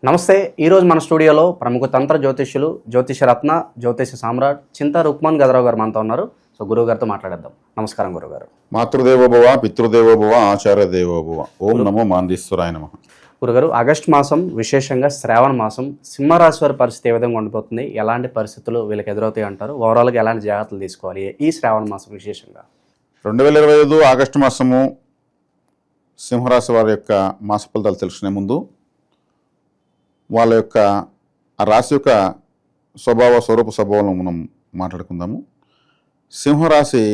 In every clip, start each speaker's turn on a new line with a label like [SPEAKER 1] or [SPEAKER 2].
[SPEAKER 1] నమస్తే. ఈరోజు మన స్టూడియోలో ప్రముఖ తంత్ర జ్యోతిష్యులు, జ్యోతిషరత్న, జ్యోతిష సామ్రాట్ చింతా రుక్మాన్ గదరావు గారు మనతో ఉన్నారు. సో గురువు గారితో మాట్లాడేద్దాం. నమస్కారం గురుగారు.
[SPEAKER 2] మాతృదేవోభవ, పితృదేవోభవ, ఆచార్య దేవోభవ. ఓం నమో మాందీశ్వరాయ నమః.
[SPEAKER 1] గురుగారు, ఆగస్టు మాసం, విశేషంగా శ్రావణ మాసం, సింహరాశి వారి పరిస్థితి ఏ విధంగా ఉండిపోతుంది, ఎలాంటి పరిస్థితులు వీళ్ళకి ఎదురవుతాయి అంటారు, ఓవరాల్గా ఎలాంటి జాగ్రత్తలు తీసుకోవాలి ఈ శ్రావణ మాసం విశేషంగా?
[SPEAKER 2] 2025 ఆగస్టు మాసము సింహరాశి వారి యొక్క మాస ఫలితాలు తెలుసుకునే ముందు వాళ్ళ యొక్క ఆ రాశి యొక్క స్వరూప స్వభావం మనం మాట్లాడుకుందాము. సింహరాశి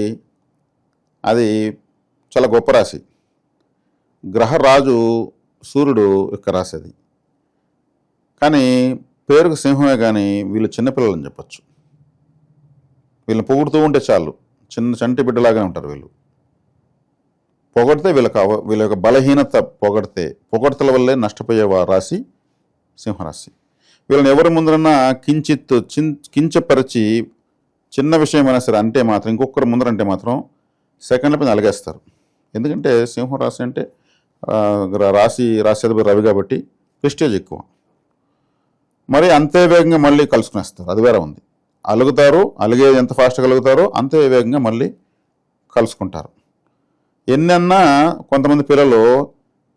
[SPEAKER 2] అది చాలా గొప్ప రాశి. గ్రహరాజు సూర్యుడు యొక్క రాశి అది. కానీ పేరుకు సింహమే, కానీ వీళ్ళు చిన్నపిల్లలని చెప్పచ్చు. వీళ్ళని పొగుడుతూ ఉంటే చాలు, చిన్న చంటి బిడ్డలాగానే ఉంటారు వీళ్ళు. పొగడితే వీళ్ళ యొక్క బలహీనత పొగడతల వల్లే నష్టపోయే రాశి సింహరాశి. వీళ్ళని ఎవరి ముందరన్నా కించపరిచి చిన్న విషయమైనా సరే అంటే మాత్రం, ఇంకొకరు ముందరంటే మాత్రం సెకండ్ల పైన అలగేస్తారు. ఎందుకంటే సింహరాశి అంటే రాశి రవి కాబట్టి ప్రెస్టేజ్ ఎక్కువ. మరి అంతే వేగంగా మళ్ళీ కలుసుకునేస్తారు, అది వేరే ఉంది. అలిగేది ఎంత ఫాస్ట్గా కలుగుతారో అంతే వేగంగా మళ్ళీ కలుసుకుంటారు. ఎన్నన్నా కొంతమంది పిల్లలు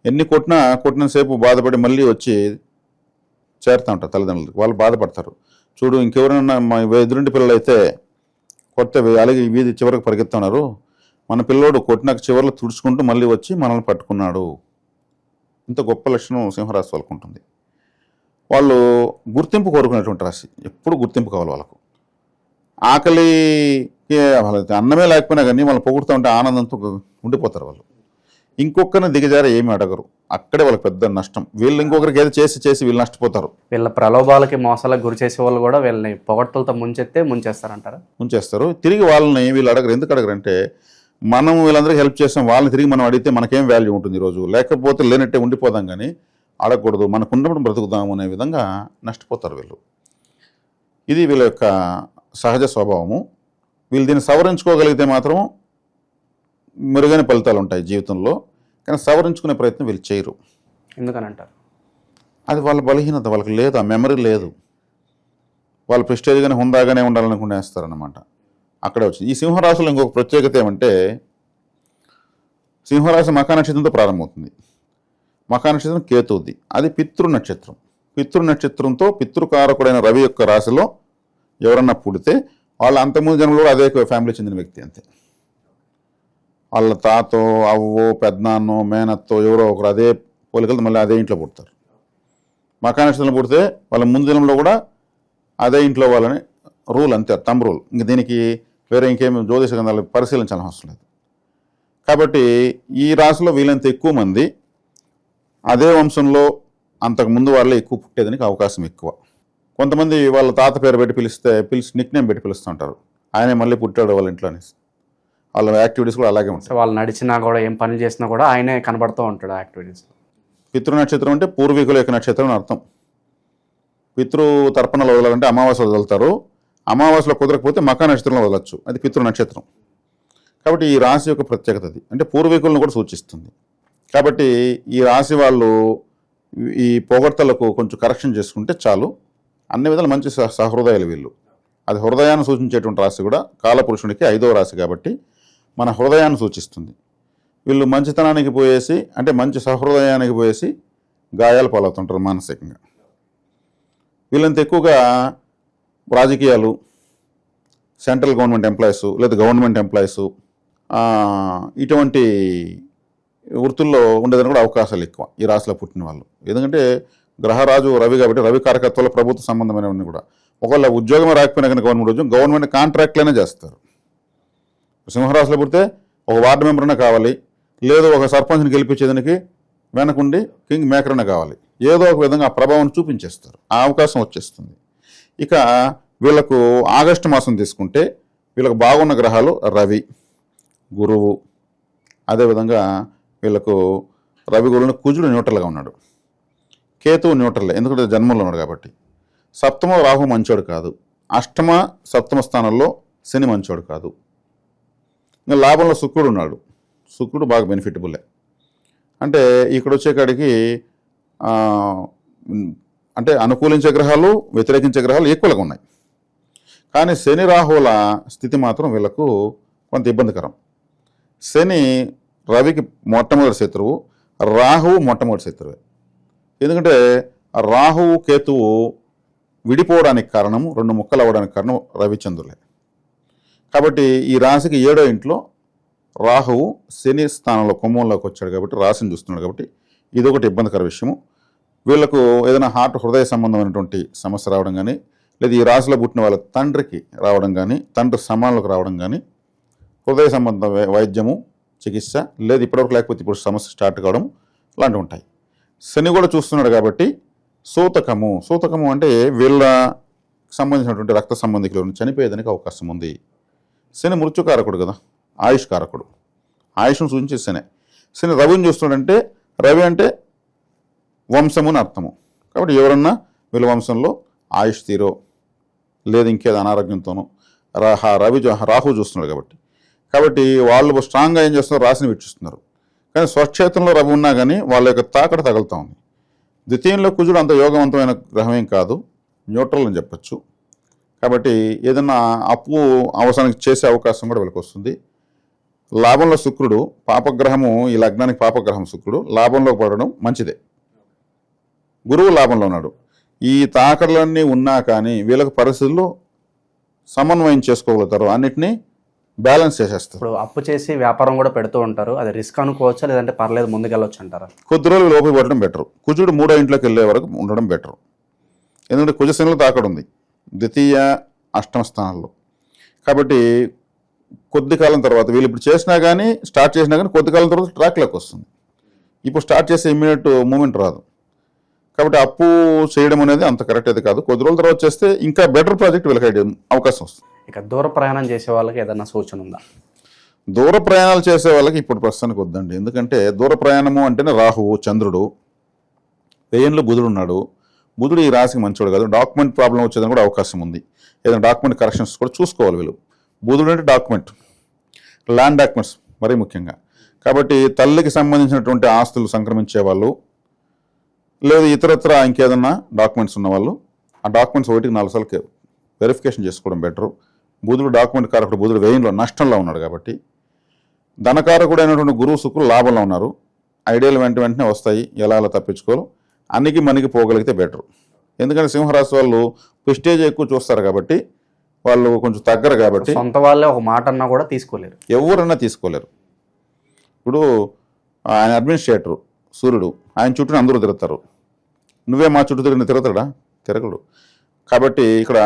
[SPEAKER 2] ఎన్ని కొట్టినంతసేపు బాధపడి మళ్ళీ వచ్చి చేరుతూ ఉంటారు తల్లిదండ్రులకు. వాళ్ళు బాధపడతారు. చూడు, ఇంకెవరైనా మా ఎదురింటి పిల్లలు అయితే కొడితే అలాగే వీధి చివరికి పరిగెత్తున్నారు, మన పిల్లోడు కొట్టినాక చివరిలో తుడుచుకుంటూ మళ్ళీ వచ్చి మనల్ని పట్టుకున్నాడు. ఇంత గొప్ప లక్షణం సింహరాశి వాళ్ళకు ఉంటుంది. వాళ్ళు గుర్తింపు కోరుకునేటువంటి రాశి. ఎప్పుడు గుర్తింపు కావాలి వాళ్ళకు. ఆకలికి అన్నమే లేకపోయినా కానీ వాళ్ళు పొగుడుతూ ఉంటే ఆనందంతో ఉండిపోతారు వాళ్ళు. ఇంకొకరిని దిగజారి ఏమి అడగరు. అక్కడే వాళ్ళకి పెద్ద నష్టం. వీళ్ళు ఇంకొకరికి ఏదో చేసి వీళ్ళు నష్టపోతారు.
[SPEAKER 1] వీళ్ళ ప్రలోభాలకి, మోసాలకు గురి చేసే వాళ్ళు కూడా వీళ్ళని పొగడ్తలతో ముంచేస్తారంటారా?
[SPEAKER 2] ముంచేస్తారు. తిరిగి వాళ్ళని వీళ్ళు అడగరు. ఎందుకు అడగరంటే, మనం వీళ్ళందరికీ హెల్ప్ చేస్తాం, వాళ్ళని తిరిగి మనం అడిగితే మనకేం వాల్యూ ఉంటుంది ఈరోజు, లేకపోతే లేనట్టే ఉండిపోదాం, కానీ అడగకూడదు, మనకు ఉన్నప్పుడు బ్రతుకుదాము అనే విధంగా నష్టపోతారు వీళ్ళు. ఇది వీళ్ళ యొక్క సహజ స్వభావము. వీళ్ళు దీన్ని సవరించుకోగలిగితే మాత్రం మెరుగైన ఫలితాలు ఉంటాయి జీవితంలో. కానీ సవరించుకునే ప్రయత్నం వీళ్ళు చేయరు.
[SPEAKER 1] ఎందుకని అంటారు?
[SPEAKER 2] అది వాళ్ళ బలహీనత. వాళ్ళకి లేదు, ఆ మెమరీ లేదు. వాళ్ళు ప్రెస్టేజ్గానే హుందాగానే ఉండాలనుకునేస్తారనమాట. అక్కడే వచ్చింది. ఈ సింహరాశిలో ఇంకొక ప్రత్యేకత ఏమంటే, సింహరాశి మఖా నక్షత్రంతో ప్రారంభమవుతుంది. మఖా నక్షత్రం కేతువుది. అది పితృ నక్షత్రం. పితృ నక్షత్రంతో పితృకారకుడైన రవి యొక్క రాశిలో ఎవరన్నా పుడితే వాళ్ళు అంతకుముందు జన్మలో అదే ఫ్యామిలీ చెందిన వ్యక్తి అంతే. వాళ్ళ తాతో, అవ్వో, పెద్దనాన్నో, మేనత్తో ఎవరో ఒకరు అదే పోలికలు మళ్ళీ అదే ఇంట్లో పుడతారు. మఖా నక్షత్రంలో పుడితే వాళ్ళ ముందు జన్మలో కూడా అదే ఇంట్లో వాళ్ళని రూల్ అంతే, తమ్ రూల్. ఇంక దీనికి వేరే ఇంకేమి జ్యోతిష గ్రంథాలు పరిశీలించాల్సిన అవసరం లేదు. కాబట్టి ఈ రాశిలో వీళ్ళంత ఎక్కువ మంది అదే వంశంలో అంతకుముందు వాళ్ళే ఎక్కువ పుట్టేదానికి అవకాశం ఎక్కువ. కొంతమంది వాళ్ళ తాత పేరు పెట్టి పిలిచి నిక్ నేమ్ పెట్టి పిలుస్తూ ఉంటారు. ఆయనే మళ్ళీ పుట్టాడు వాళ్ళ ఇంట్లో అనేసి. వాళ్ళ యాక్టివిటీస్ కూడా అలాగే ఉంటాయి.
[SPEAKER 1] వాళ్ళు నడిచినా కూడా, ఏం పని చేసినా కూడా ఆయనే కనబడుతూ ఉంటాడు యాక్టివిటీస్.
[SPEAKER 2] పితృ నక్షత్రం అంటే పూర్వీకుల యొక్క నక్షత్రం అని అర్థం. పితృ తర్పణలు వదలాలంటే అమావాస్య వదులుతారు. అమావాస్యలో కుదరకపోతే మఖా నక్షత్రంలో వదలచ్చు. అది పితృ నక్షత్రం. కాబట్టి ఈ రాశి యొక్క ప్రత్యేకత అది. అంటే పూర్వీకులను కూడా సూచిస్తుంది. కాబట్టి ఈ రాశి వాళ్ళు ఈ పొగడ్తలకు కొంచెం కరెక్షన్ చేసుకుంటే చాలు. అన్ని విధాలు మంచి సహృదయాలు వీళ్ళు. అది హృదయాన్ని సూచించేటువంటి రాశి కూడా. కాలపురుషునికి 5వ రాశి కాబట్టి మన హృదయాన్ని సూచిస్తుంది. వీళ్ళు మంచితనానికి పోయేసి, అంటే మంచి సహృదయానికి పోయేసి గాయాలు పాలవుతుంటారు మానసికంగా. వీళ్ళంత ఎక్కువగా రాజకీయాలు, సెంట్రల్ గవర్నమెంట్ ఎంప్లాయీస్ లేదా గవర్నమెంట్ ఎంప్లాయీస్, ఇటువంటి వృత్తుల్లో ఉండేదని కూడా అవకాశాలు ఎక్కువ ఈ రాశిలో పుట్టిన వాళ్ళు. ఎందుకంటే గ్రహరాజు రవి కాబట్టి రవి కారకత్వాలు ప్రభుత్వ సంబంధమైనవన్నీ కూడా. ఒకవేళ ఉద్యోగం రాకపోయినా కానీ గవర్నమెంట్ కాంట్రాక్ట్లనే చేస్తారు. సింహరాశిలో పుడితే ఒక వార్డు మెంబర్నే కావాలి, లేదు ఒక సర్పంచ్ని గెలిపించేదానికి వెనకుండి కింగ్ మేకర్నే కావాలి. ఏదో ఒక విధంగా ఆ ప్రభావం చూపించేస్తారు. ఆ అవకాశం వచ్చేస్తుంది. ఇక వీళ్ళకు ఆగస్టు మాసం తీసుకుంటే వీళ్ళకు బాగున్న గ్రహాలు రవి, గురువు. అదేవిధంగా వీళ్ళకు రవి గురువుని కుజుడు న్యూట్రల్గా ఉన్నాడు, కేతువు న్యూట్రల్, ఎందుకంటే జన్మంలో ఉన్నాడు కాబట్టి. సప్తమ రాహు మంచోడు కాదు, అష్టమ సప్తమ స్థానంలో శని మంచోడు కాదు. ఇంకా లాభంలో శుక్రుడు ఉన్నాడు. శుక్రుడు బాగా బెనిఫిటబులే. అంటే ఇక్కడ వచ్చేకాడికి అంటే అనుకూలించే గ్రహాలు వ్యతిరేకించే గ్రహాలు ఈక్వల్గా ఉన్నాయి. కానీ శని రాహువుల స్థితి మాత్రం వీళ్ళకు కొంత ఇబ్బందికరం. శని రవికి మొట్టమొదటి శత్రువు, రాహువు మొట్టమొదటి శత్రువే. ఎందుకంటే రాహువు కేతువు విడిపోవడానికి కారణము, రెండు ముక్కలు అవ్వడానికి కారణం రవిచంద్రులే. కాబట్టి ఈ రాశికి 7వ ఇంట్లో రాహువు శని స్థానంలో కుంభంలోకి వచ్చాడు కాబట్టి రాశిని చూస్తున్నాడు కాబట్టి ఇదొకటి ఇబ్బందికర విషయము. వీళ్ళకు ఏదైనా హృదయ సంబంధమైనటువంటి సమస్య రావడం కానీ, లేదా ఈ రాశిలో పుట్టిన వాళ్ళ తండ్రికి రావడం కానీ, తండ్రి సమానంలోకి రావడం కానీ, హృదయ సంబంధ వైద్యము చికిత్స, లేదు ఇప్పటివరకు లేకపోతే ఇప్పుడు సమస్య స్టార్ట్ కావడం లాంటివి ఉంటాయి. శని కూడా చూస్తున్నాడు కాబట్టి సూతకము అంటే వీళ్ళ సంబంధించినటువంటి రక్త సంబంధికులను చనిపోయేదానికి అవకాశం ఉంది. శని మృత్యుకారకుడు కదా, ఆయుష్ కారకుడు. ఆయుష్ను సూచించే శని రవిని చూస్తున్నాడంటే, రవి అంటే వంశము అని అర్థము. కాబట్టి ఎవరన్నా వీళ్ళ వంశంలో ఆయుష్ తీరో లేదు ఇంకేదో అనారోగ్యంతోనో రాహు చూస్తున్నాడు కాబట్టి వాళ్ళు స్ట్రాంగ్గా ఏం చేస్తున్నారు, రాశిని వీక్షిస్తున్నారు. కానీ స్వక్షేత్రంలో రవి ఉన్నా కానీ వాళ్ళ యొక్క తాకడ తగులుతూ ఉంది. ద్వితీయంలో కుజుడు అంత యోగవంతమైన గ్రహమేం కాదు, న్యూట్రల్ అని చెప్పచ్చు. కాబట్టి ఏదన్నా అప్పు అవసరానికి చేసే అవకాశం కూడా వీళ్ళకి వస్తుంది. లాభంలో శుక్రుడు పాపగ్రహము, ఈ లగ్నానికి పాపగ్రహం శుక్రుడు లాభంలో పడడం మంచిదే. గురువు లాభంలో ఉన్నాడు. ఈ తాకడలన్నీ ఉన్నా కానీ వీళ్ళకి పరిస్థితుల్లో సమన్వయం చేసుకోగలుగుతారు, అన్నిటినీ బ్యాలెన్స్ చేసేస్తారు.
[SPEAKER 1] ఇప్పుడు అప్పు చేసి వ్యాపారం కూడా పెడుతూ ఉంటారు, అది రిస్క్ అనుకోవచ్చా, లేదంటే పర్లేదు ముందుకెళ్ళొచ్చు అంటారా?
[SPEAKER 2] కొద్ది రోజులు లోపలి పడడం బెటర్. కుజుడు 3వ ఇంట్లోకి వెళ్ళే వరకు ఉండడం బెటర్. ఎందుకంటే కుజశనిలో తాకడ ఉంది ద్వితీయ అష్టమ స్థానాల్లో. కాబట్టి కొద్ది కాలం తర్వాత వీళ్ళు ఇప్పుడు స్టార్ట్ చేసినా కానీ కొద్ది కాలం తర్వాత ట్రాక్లోకి వస్తుంది. ఇప్పుడు స్టార్ట్ చేసే ఇమ్మీడియట్ మూమెంట్ రాదు. కాబట్టి అప్పు చేయడం అనేది అంత కరెక్ట్ అయితే కాదు. కొద్ది రోజుల తర్వాత చేస్తే ఇంకా బెటర్ ప్రాజెక్ట్ వీళ్ళకి అవకాశం వస్తుంది.
[SPEAKER 1] ఇక దూర ప్రయాణం చేసే వాళ్ళకి ఏదైనా సూచన ఉందా?
[SPEAKER 2] దూర ప్రయాణాలు చేసే వాళ్ళకి ఇప్పుడు ప్రస్తుతానికి వద్దండి. ఎందుకంటే దూర ప్రయాణము అంటేనే రాహువు, చంద్రుడు, వ్యయంలో బుధుడు ఉన్నాడు. బుధుడు ఈ రాశికి మంచివాడు కాదు. డాక్యుమెంట్ ప్రాబ్లం వచ్చేదని కూడా అవకాశం ఉంది. ఏదైనా డాక్యుమెంట్ కరెక్షన్స్ కూడా చూసుకోవాలి వీళ్ళు. బుధుడు అంటే డాక్యుమెంట్, ల్యాండ్ డాక్యుమెంట్స్ మరీ ముఖ్యంగా. కాబట్టి తల్లికి సంబంధించినటువంటి ఆస్తులు సంక్రమించే వాళ్ళు, లేదు ఇతరత్ర ఇంకేదన్నా డాక్యుమెంట్స్ ఉన్నవాళ్ళు ఆ డాక్యుమెంట్స్ 1-4 సార్లు వెరిఫికేషన్ చేసుకోవడం బెటరు. బుధుడు డాక్యుమెంట్ కారకుడు, బుధుడు వ్యయంలో నష్టంలో ఉన్నాడు కాబట్టి. ధనకారకుడు అయినటువంటి గురువు శుక్రులు లాభంలో ఉన్నారు. ఐడియాలు వెంటనే వస్తాయి, ఎలా తప్పించుకోవాలి, అన్నికి మనకి పోగలిగితే బెటరు. ఎందుకంటే సింహరాశి వాళ్ళు ప్రెస్టేజ్ ఎక్కువ చూస్తారు కాబట్టి వాళ్ళు కొంచెం తగ్గరు. కాబట్టి
[SPEAKER 1] సొంత వాళ్ళే ఒక మాట అన్నా కూడా తీసుకోలేరు,
[SPEAKER 2] ఎవరన్నా తీసుకోలేరు. ఇప్పుడు ఆయన అడ్మినిస్ట్రేటర్ సూర్యుడు, ఆయన చుట్టూ అందరూ తిరుగుతారు. నువ్వే మా చుట్టూ తిరుగుతాడా? తిరగడు. కాబట్టి ఇక్కడ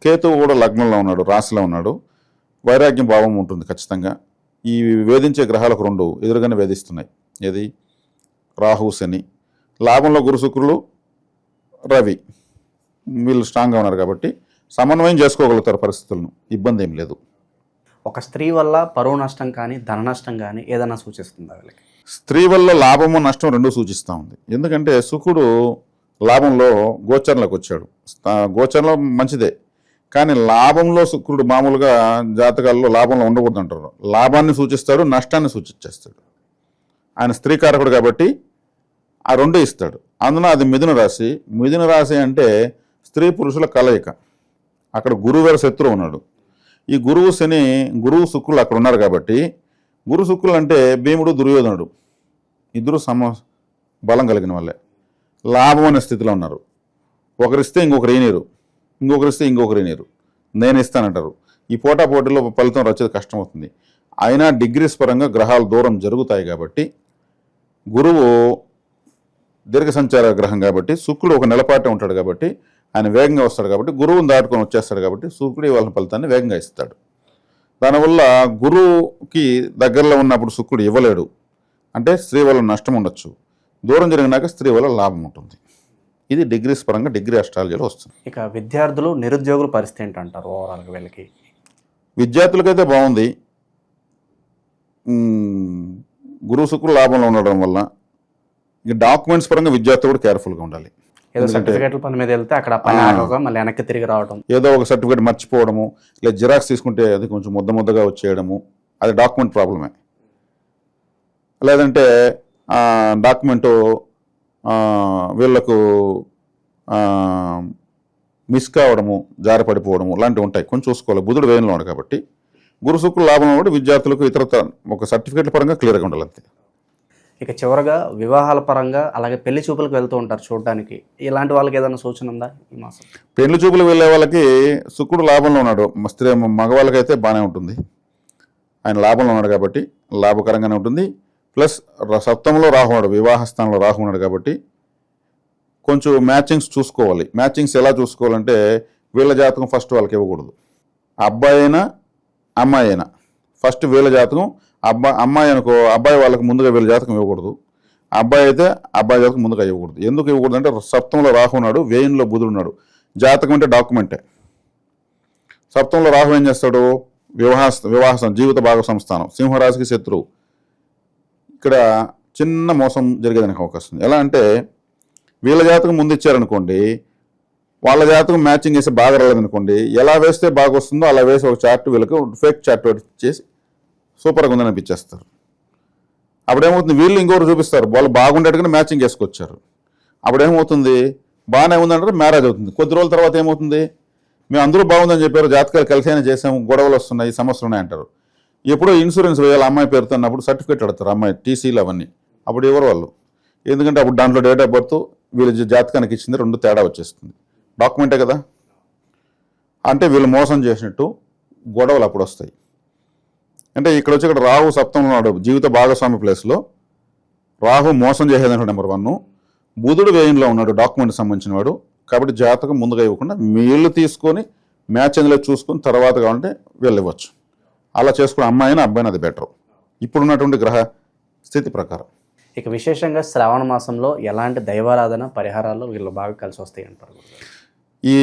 [SPEAKER 2] కేతువు కూడా లగ్నంలో ఉన్నాడు, రాశిలో ఉన్నాడు. వైరాగ్యం భావం ఉంటుంది ఖచ్చితంగా. ఈ వేధించే గ్రహాలకు 2 ఎదురుగానే వేధిస్తున్నాయి. ఏది? రాహు, శని. లాభంలో గురు శుక్రులు, రవి, వీళ్ళు స్ట్రాంగ్గా ఉన్నారు కాబట్టి సమన్వయం చేసుకోగలుగుతారు పరిస్థితులను, ఇబ్బంది ఏం లేదు.
[SPEAKER 1] ఒక స్త్రీ వల్ల పరువు నష్టం కానీ ధన నష్టం కానీ ఏదైనా సూచిస్తుందా వీళ్ళకి?
[SPEAKER 2] స్త్రీ వల్ల లాభము నష్టం 2 సూచిస్తూ ఉంది. ఎందుకంటే శుక్రుడు లాభంలో గోచరంలోకి వచ్చాడు. గోచరంలో మంచిదే, కానీ లాభంలో శుక్రుడు మామూలుగా జాతకాల్లో లాభంలో ఉండకూడదు అంటారు. లాభాన్ని సూచిస్తాడు, నష్టాన్ని సూచించేస్తాడు. ఆయన స్త్రీకారకుడు కాబట్టి ఆ 2 ఇస్తాడు. అందున అది మిథున రాశి. మిథున రాశి అంటే స్త్రీ పురుషుల కలయిక. అక్కడ గురువు గారు శత్రువు ఉన్నాడు. ఈ గురువు శని, గురువు శుక్రులు అక్కడ ఉన్నారు కాబట్టి, గురు శుక్రులు అంటే భీముడు, దుర్యోధనుడు ఇద్దరు బలం కలిగిన వాళ్ళే. లాభం అనే స్థితిలో ఉన్నారు. ఒకరిస్తే ఇంకొకరు ఈనీరు, ఇంకొకరిస్తే ఇంకొకరు ఈనీరు, నేను ఇస్తానంటారు. ఈ పోటాపోటీలో ఫలితం వచ్చేది కష్టం అవుతుంది. అయినా డిగ్రీస్ పరంగా గ్రహాలు దూరం జరుగుతాయి కాబట్టి, గురువు దీర్ఘ సంచార గ్రహం కాబట్టి, శుక్రుడు ఒక నెలపాటే ఉంటాడు కాబట్టి ఆయన వేగంగా వస్తాడు కాబట్టి, గురువుని దాటుకొని వచ్చేస్తాడు కాబట్టి శుక్రుడు వాళ్ళ ఫలితాన్ని వేగంగా ఇస్తాడు. దానివల్ల గురువుకి దగ్గరలో ఉన్నప్పుడు శుక్రుడు ఇవ్వలేడు అంటే స్త్రీ వల్ల నష్టం ఉండొచ్చు. దూరం జరిగినాక స్త్రీ వల్ల లాభం ఉంటుంది. ఇది డిగ్రీస్ పరంగా డిగ్రీ అస్ట్రాలజీలో వస్తుంది.
[SPEAKER 1] ఇక విద్యార్థులు, నిరుద్యోగుల పరిస్థితి ఏంటంటారు ఓవరాల్గా వీళ్ళకి?
[SPEAKER 2] విద్యార్థులకైతే బాగుంది. గురువు శుక్రుడు లాభంలో ఉండడం వల్ల ఇక డాక్యుమెంట్స్ పరంగా విద్యార్థులు కూడా కేర్ఫుల్గా ఉండాలి.
[SPEAKER 1] ఏదో సర్టిఫికేట్ల పని మీద వెళ్తే అక్కడ పని ఆగక మళ్ళీ వెనక్కి తిరిగి రావడం,
[SPEAKER 2] ఏదో ఒక సర్టిఫికేట్ మర్చిపోవడము, లేదా జిరాక్స్ తీసుకుంటే అది కొంచెం ముద్దగా వచ్చేయడము, అది డాక్యుమెంట్ ప్రాబ్లమే. లేదంటే డాక్యుమెంటు వీళ్ళకు మిస్ కావడము, జారి పడిపోవడము లాంటివి ఉంటాయి. కొంచెం చూసుకోవాలి. బుధుడు వేయంలో ఉన్నాడు కాబట్టి గురు శుక్రుడు లాభంలో కూడా విద్యార్థులకు ఇతరత ఒక సర్టిఫికేట్ల పరంగా క్లియర్గా ఉండాలి అంతే.
[SPEAKER 1] ఇక చివరగా వివాహాల పరంగా అలాగే పెళ్లి చూపులకు వెళ్తూ ఉంటారు చూడడానికి, ఇలాంటి వాళ్ళకి ఏదైనా సూచన ఉందా ఈ మాసం?
[SPEAKER 2] పెళ్లి చూపులు వెళ్ళే వాళ్ళకి శుక్రుడు లాభంలో ఉన్నాడు. మగవాళ్ళకైతే బాగానే ఉంటుంది. ఆయన లాభంలో ఉన్నాడు కాబట్టి లాభకరంగానే ఉంటుంది. ప్లస్ సప్తమంలో రాహు ఉన్నాడు, వివాహ స్థానంలో రాహు ఉన్నాడు కాబట్టి కొంచెం మ్యాచింగ్స్ చూసుకోవాలి. మ్యాచింగ్స్ ఎలా చూసుకోవాలంటే వీళ్ళ జాతకం ఫస్ట్ వాళ్ళకి ఇవ్వకూడదు. అబ్బాయి అయినా అమ్మాయి అయినా ఫస్ట్ వీళ్ళ జాతకం, అమ్మాయి అనుకో అబ్బాయి వాళ్ళకి ముందుగా వీళ్ళ జాతకం ఇవ్వకూడదు. అబ్బాయి అయితే అబ్బాయి జాతకం ముందుగా ఇవ్వకూడదు. ఎందుకు ఇవ్వకూడదు అంటే సప్తంలో రాహు ఉన్నాడు, వ్యయంలో బుధుడు ఉన్నాడు. జాతకం అంటే డాక్యుమెంటే. సప్తంలో రాహు ఏం చేస్తాడు? వివాహ జీవిత భాగస్వామి స్థానం, సింహరాశికి శత్రువు. ఇక్కడ చిన్న మోసం జరిగేదానికి అవకాశం ఉంది. ఎలా అంటే వీళ్ళ జాతకం ముందు ఇచ్చారనుకోండి, వాళ్ళ జాతకం మ్యాచింగ్ చేసి బాగా రాలేదనుకోండి, ఎలా వేస్తే బాగా వస్తుందో అలా వేసి ఒక చార్ట్ వీళ్ళకి ఫేక్ చార్ట్ చేసి సూపర్గా ఉందని అనిపించేస్తారు. అప్పుడేమవుతుంది, వీళ్ళు ఇంకొకరు చూపిస్తారు వాళ్ళు బాగుండేట్టుగానే మ్యాచింగ్ వేసుకొచ్చారు. అప్పుడేమవుతుంది, బాగానే ఉందంటారు, మ్యారేజ్ అవుతుంది. కొద్ది రోజుల తర్వాత ఏమవుతుంది, మేము అందరూ బాగుందని చెప్పారు, జాతకాలు కలిసి చేసాము, గొడవలు వస్తున్నాయి, సమస్యలు ఉన్నాయంటారు. ఎప్పుడో ఇన్సూరెన్స్ వేయాలి అమ్మాయి పేరుతో అన్నప్పుడు సర్టిఫికేట్ అడుగుతారు, అమ్మాయి టీసీలు అవన్నీ. అప్పుడు ఎవరు వాళ్ళు, ఎందుకంటే అప్పుడు దాంట్లో డేట్ ఆఫ్ బర్త్ వీళ్ళ జాతకానికి ఇచ్చింది రెండు తేడా వచ్చేస్తుంది. డాక్యుమెంటే కదా. అంటే వీళ్ళు మోసం చేసినట్టు గొడవలు అప్పుడు వస్తాయి. అంటే ఇక్కడ వచ్చి ఇక్కడ రాహు సప్తంలో ఉన్నాడు, జీవిత భాగస్వామి ప్లేస్లో రాహు మోసం చేసేదంటే నెంబర్ 1. బుధుడు వ్యయంలో ఉన్నాడు, డాక్యుమెంట్ సంబంధించిన వాడు. కాబట్టి జాతకం ముందుగా ఇవ్వకుండా వీళ్ళు తీసుకొని మ్యాచ్ అందులో చూసుకొని తర్వాత కావాలంటే వీళ్ళు ఇవ్వచ్చు. అలా చేసుకుని అమ్మాయిని అబ్బాయిని అది బెటర్ ఇప్పుడున్నటువంటి గ్రహ స్థితి ప్రకారం.
[SPEAKER 1] ఇక విశేషంగా శ్రావణ మాసంలో ఎలాంటి దైవారాధన పరిహారాలు వీళ్ళు బాగా కలిసి వస్తాయి అంటారు?
[SPEAKER 2] ఈ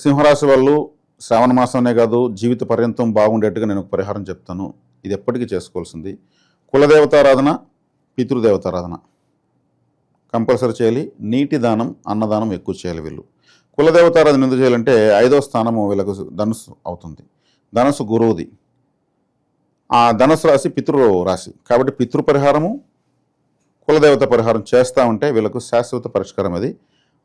[SPEAKER 2] సింహరాశి వాళ్ళు శ్రావణ మాసంనే కాదు జీవిత పర్యంతం బాగుండేట్టుగా నేను ఒక పరిహారం చెప్తాను. ఇది ఎప్పటికీ చేసుకోవాల్సింది. కులదేవతారాధన, పితృదేవతారాధన కంపల్సరీ చేయాలి. నీటి దానం, అన్నదానం ఎక్కువ చేయాలి. వీళ్ళు కులదేవతారాధన ఎందుకు చేయాలంటే 5వ స్థానము వీళ్ళకు ధనుసు అవుతుంది. ధనుసు గురువుది. ఆ ధనుసు రాశి పితృ రాశి కాబట్టి పితృ పరిహారము, కులదేవత పరిహారం చేస్తూ ఉంటే వీళ్ళకు శాశ్వత పరిష్కారం. అది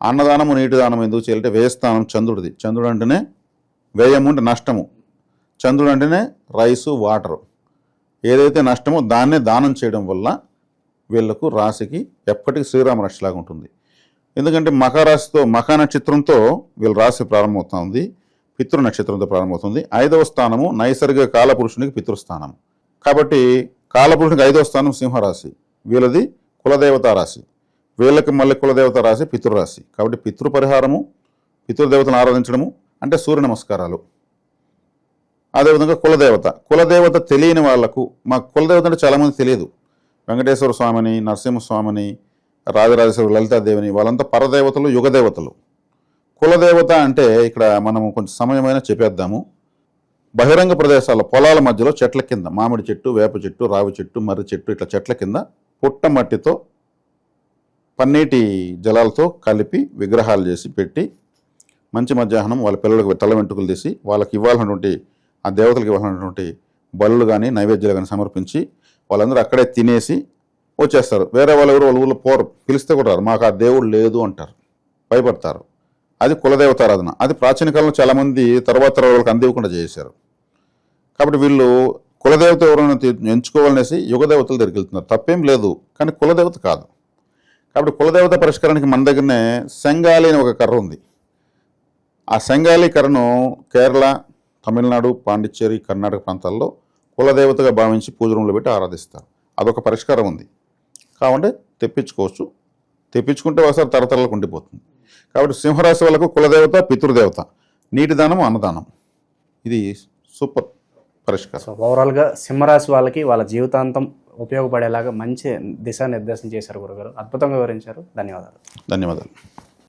[SPEAKER 2] అన్నదానము, నీటి దానం ఎందుకు చేయాలంటే వ్యయస్థానం చంద్రుడిది. చంద్రుడు అంటేనే వ్యయము అంటే నష్టము, చంద్రుడు అంటేనే రైసు వాటరు. ఏదైతే నష్టమో దాన్నే దానం చేయడం వల్ల వీళ్ళకు రాశికి ఎప్పటికీ శ్రీరామ రక్షలాగా ఉంటుంది. ఎందుకంటే మఖ నక్షత్రంతో వీళ్ళ రాశి ప్రారంభమవుతుంది, పితృ నక్షత్రంతో ప్రారంభమవుతుంది. 5వ స్థానము నైసర్గిక కాలపురుషునికి పితృస్థానం కాబట్టి కాలపురుషునికి 5వ స్థానం సింహరాశి, వీళ్ళది కులదేవతా రాశి. వీళ్ళకి మళ్ళీ కులదేవత రాశి పితృరాశి. కాబట్టి పితృ పరిహారము, పితృదేవతను ఆరాధించడము అంటే సూర్య నమస్కారాలు. అదేవిధంగా కులదేవత తెలియని వాళ్లకు, మాకు కులదేవత అంటే చాలామంది తెలియదు. వెంకటేశ్వర స్వామిని, నరసింహస్వామిని, రాజరాజేశ్వరి, లలితాదేవిని, వాళ్ళంతా పరదేవతలు, యుగదేవతలు. కులదేవత అంటే ఇక్కడ మనము కొంచెం సమయమైనా చెప్పేద్దాము. బహిరంగ ప్రదేశాల్లో పొలాల మధ్యలో చెట్ల కింద, మామిడి చెట్టు, వేప చెట్టు, రావి చెట్టు, మర్రి చెట్టు, ఇట్లా చెట్ల కింద పుట్ట మట్టితో పన్నీటి జలాలతో కలిపి విగ్రహాలు చేసి పెట్టి మంచి మధ్యాహ్నం వాళ్ళ పిల్లలకు తల వెంట్రుకలు తీసి వాళ్ళకి ఇవ్వాల్సినటువంటి, ఆ దేవతలకు ఇవ్వాల్సినటువంటి బలులు కానీ నైవేద్యాలు కానీ సమర్పించి వాళ్ళందరూ అక్కడే తినేసి వచ్చేస్తారు. వేరే వాళ్ళు ఎవరు వాళ్ళ ఊళ్ళో పోరు, పిలిస్తే కూడా రారు. మాకు ఆ దేవుడు లేదు అంటారు, భయపడతారు. అది కులదేవతారాధన. అది ప్రాచీన కాలంలో చాలామంది తర్వాత వాళ్ళకి అందివ్వకుండా చేశారు. కాబట్టి వీళ్ళు కులదేవత ఎవరైనా ఎంచుకోవాలనేసి యుగదేవతల దగ్గరికి వెళ్తున్నారు. తప్పేం లేదు, కానీ కులదేవత కాదు. కాబట్టి కులదేవత పరిష్కారానికి మన దగ్గరనే సెంగాలి అని ఒక కర్ర ఉంది. ఆ సెంగాలి కర్రను కేరళ, తమిళనాడు, పాండిచ్చేరి, కర్ణాటక ప్రాంతాల్లో కులదేవతగా భావించి పూజ రూమ్లో పెట్టి ఆరాధిస్తారు. అదొక పరిష్కారం ఉంది. కాబట్టి తెప్పించుకోవచ్చు. తెప్పించుకుంటే ఒకసారి తరతరాలకు ఉండిపోతుంది. కాబట్టి సింహరాశి వాళ్ళకు కులదేవత, పితృదేవత, నీటి దానం, అన్నదానం, ఇది సూపర్ పరిష్కారం.
[SPEAKER 1] సో ఓవరాల్గా సింహరాశి వాళ్ళకి వాళ్ళ జీవితాంతం ఉపయోగపడేలాగా మంచి దిశానిర్దేశం చేశారు గురుగారు. అద్భుతంగా వివరించారు. ధన్యవాదాలు.